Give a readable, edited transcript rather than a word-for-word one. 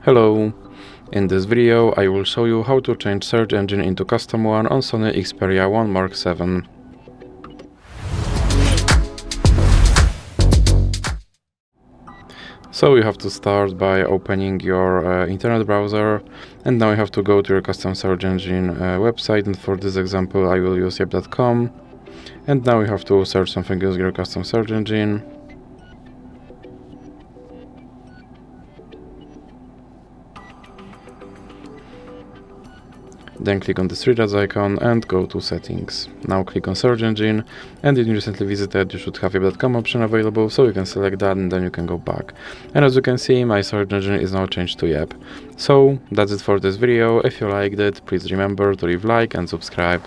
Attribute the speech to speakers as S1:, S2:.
S1: Hello! In this video I will show you how to change search engine into custom one on SONY Xperia 1 Mark VII. So you have to start by opening your internet browser, and now you have to go to your custom search engine website, and for this example I will use yep.com. And now you have to search something using your custom search engine. Then click on the three dots icon and go to settings. Now click on search engine, and if you recently visited, you should have yep.com option available, so you can select that and then you can go back. And as you can see, my search engine is now changed to Yep. So that's it for this video. If you liked it, please remember to leave like and subscribe.